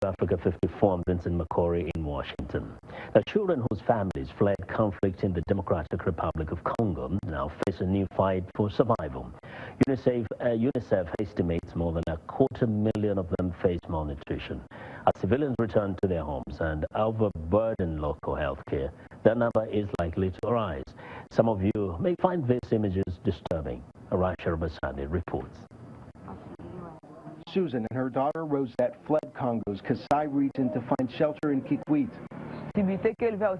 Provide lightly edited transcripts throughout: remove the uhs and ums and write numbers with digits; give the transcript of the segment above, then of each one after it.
Africa 54 Vincent McCory in Washington. The children whose families fled conflict in the Democratic Republic of Congo now face a new fight for survival. UNICEF estimates more than 250,000 of them face malnutrition. As civilians return to their homes and overburden local health care, their number is likely to rise. Some of you may find these images disturbing. Arasha Basani reports. Susan and her daughter Rosette fled Congo's Kasai region to find shelter in Kikwit.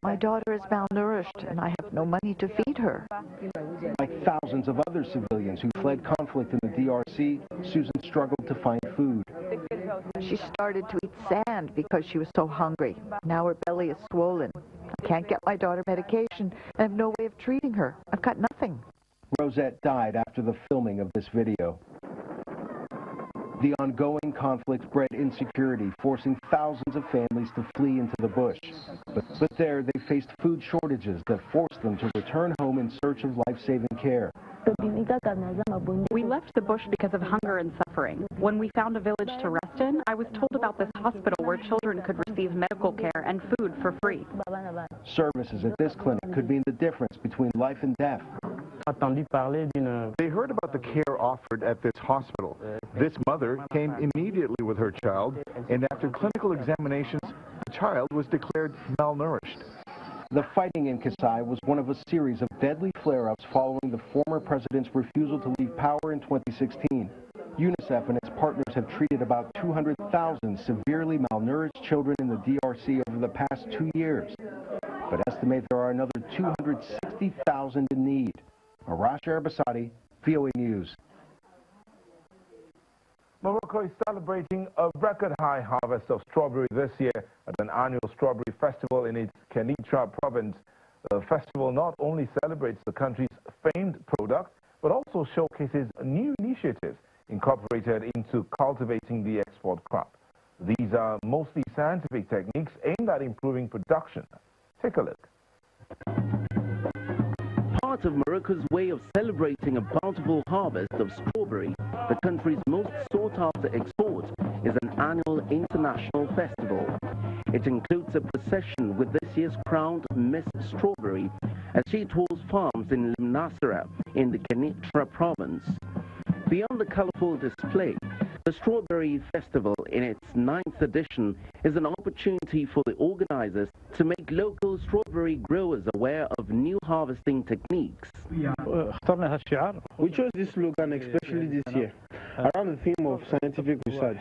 My daughter is malnourished and I have no money to feed her. Like thousands of other civilians who fled conflict in the DRC, Susan struggled to find food. She started to eat sand because she was so hungry. Now her belly is swollen. I can't get my daughter medication and I have no way of treating her. I've got nothing. Rosette died after the filming of this video. The ongoing conflict bred insecurity, forcing thousands of families to flee into the bush. But there they faced food shortages that forced them to return home in search of life-saving care. We left the bush because of hunger and suffering. When we found a village to rest in, I was told about this hospital where children could receive medical care and food for free. Services at this clinic could mean the difference between life and death. They heard about the care offered at this hospital. This mother came immediately with her child, and after clinical examinations, the child was declared malnourished. The fighting in Kasai was one of a series of deadly flare-ups following the former president's refusal to leave power in 2016. UNICEF and its partners have treated about 200,000 severely malnourished children in the DRC over the past 2 years, but estimate there are another 260,000 in need. Arash Arbasadi, VOA News. Morocco is celebrating a record-high harvest of strawberry this year at an annual strawberry festival in its Kenitra province. The festival not only celebrates the country's famed product, but also showcases new initiatives incorporated into cultivating the export crop. These are mostly scientific techniques aimed at improving production. Take a look. Part of Morocco's way of celebrating a bountiful harvest of strawberry, the country's most sought-after export, is an annual international festival. It includes a procession with this year's crowned Miss Strawberry as she tours farms in Limnasera in the Kenitra province. Beyond the colorful display, the Strawberry Festival in its 9th edition is an opportunity for the organizers to make local strawberry growers aware of new harvesting techniques. We chose this slogan especially this year, around the theme of scientific research,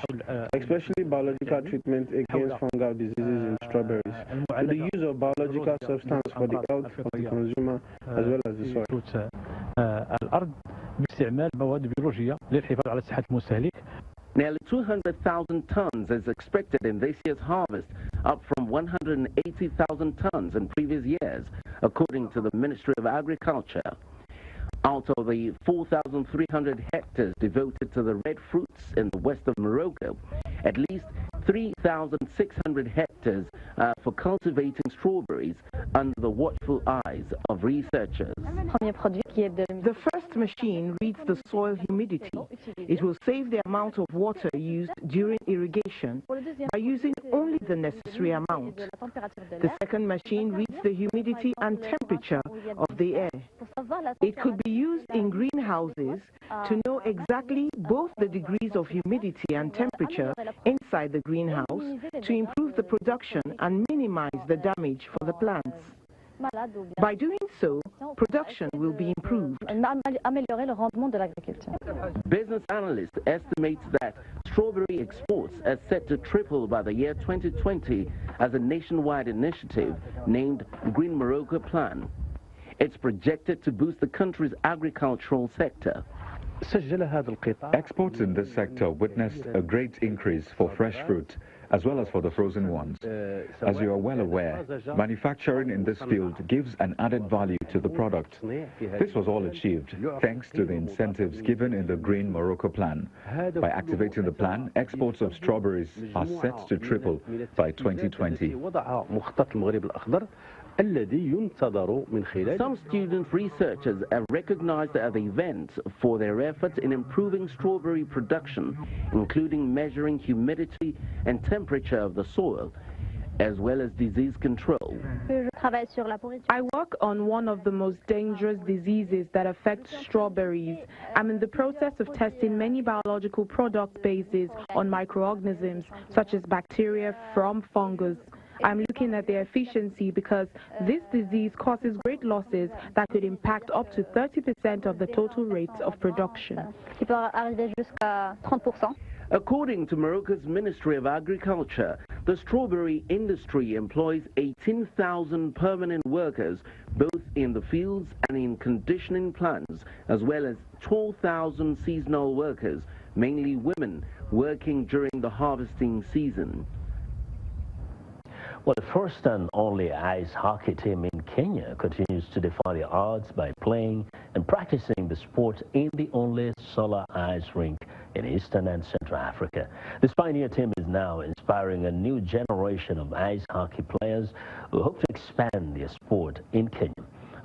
especially biological treatment against fungal diseases in strawberries, with the use of biological substance for the health of the consumer as well as the soil. Nearly 200,000 tons is expected in this year's harvest, up from 180,000 tons in previous years, according to the Ministry of Agriculture. Out of the 4,300 hectares devoted to the red fruits in the west of Morocco, at least 3,600 hectares for cultivating strawberries under the watchful eyes of researchers. The first machine reads the soil humidity. It will save the amount of water used during irrigation by using only the necessary amount. The second machine reads the humidity and temperature of the air. It could be used in greenhouses to know exactly both the degrees of humidity and temperature inside the greenhouse to improve the production and minimize the damage for the plants. By doing so, production will be improved. Business analysts estimate that strawberry exports are set to triple by the year 2020 as a nationwide initiative named Green Morocco Plan. It's projected to boost the country's agricultural sector. Exports in this sector witnessed a great increase for fresh fruit, as well as for the frozen ones. As you are well aware, manufacturing in this field gives an added value to the product. This was all achieved thanks to the incentives given in the Green Morocco Plan. By activating the plan, exports of strawberries are set to triple by 2020. Some student researchers are recognized at the event for their efforts in improving strawberry production, including measuring humidity and temperature of the soil, as well as disease control. I work on one of the most dangerous diseases that affect strawberries. I'm in the process of testing many biological product bases on microorganisms, such as bacteria from fungus. I'm looking at their efficiency because this disease causes great losses that could impact up to 30% of the total rate of production. According to Morocco's Ministry of Agriculture, the strawberry industry employs 18,000 permanent workers, both in the fields and in conditioning plants, as well as 12,000 seasonal workers, mainly women, working during the harvesting season. Well, the first and only ice hockey team in Kenya continues to defy the odds by playing and practicing the sport in the only solar ice rink in Eastern and Central Africa. This pioneer team is now inspiring a new generation of ice hockey players who hope to expand their sport in Kenya.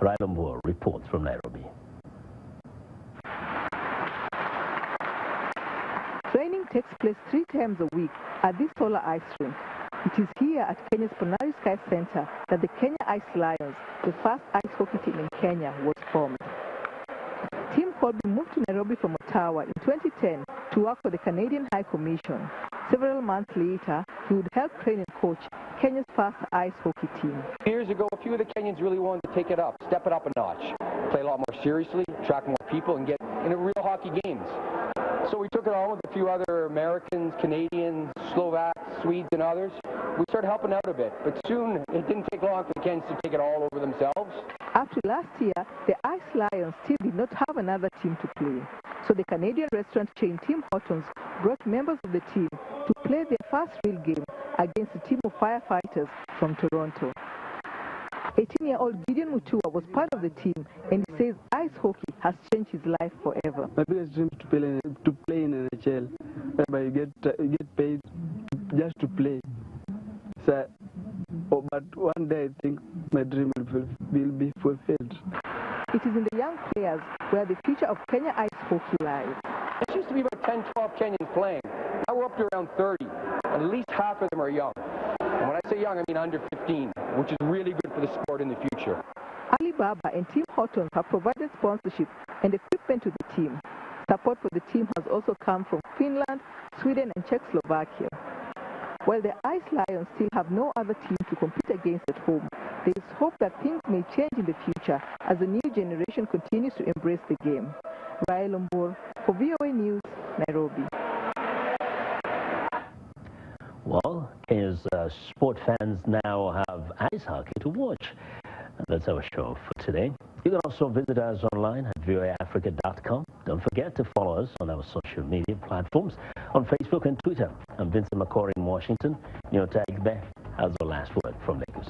Railombo reports from Nairobi. Training takes place 3 times a week at this solar ice rink. It is here at Kenya's Ponari Sky Center that the Kenya Ice Lions, the first ice hockey team in Kenya, was formed. Team Colby moved to Nairobi from Ottawa in 2010 to work for the Canadian High Commission. Several months later, he would help train and coach Kenya's first ice hockey team. Years ago, a few of the Kenyans really wanted to take it up, step it up a notch, play a lot more seriously, attract more people, and get into real hockey games. So we took it on with a few other Americans, Canadians, Slovaks, Swedes, and others. We started helping out a bit, but soon it didn't take long for the Kenyans to take it all over themselves. After last year, the Ice Lions still did not have another team to play. So the Canadian restaurant chain Tim Hortons brought members of the team to play their first real game against a team of firefighters from Toronto. 18-year-old Gideon Mutua was part of the team, and he says ice hockey has changed his life forever. My biggest dream is to play in NHL, whereby you get paid just to play. So, but one day I think my dream will be fulfilled. It is in the young players where the future of Kenya ice hockey lies. There used to be about 10, 12 Kenyans playing. Now we're up to around 30. At least half of them are young. And when I say young, I mean under 15, which is really good for the sport in the future. Alibaba and Tim Hortons have provided sponsorship and equipment to the team. Support for the team has also come from Finland, Sweden, and Czechoslovakia. While the Ice Lions still have no other team to compete against at home, there is hope that things may change in the future as the new generation continues to embrace the game. Railombo for VOA News, Nairobi. Well, Kenya's sport fans now have ice hockey to watch. And that's our show for today. You can also visit us online at voaafrica.com. Don't forget to follow us on our social media platforms on Facebook and Twitter. I'm Vincent McCory in Washington. Nyota Igbe has the last word from Lagos.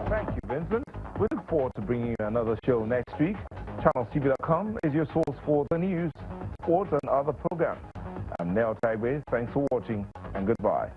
Thank you, Vincent. We look forward to bringing you another show next week. ChannelsTV.com is your source for the news, sports, and other programs. I'm Nyota Igbe. Thanks for watching, and goodbye.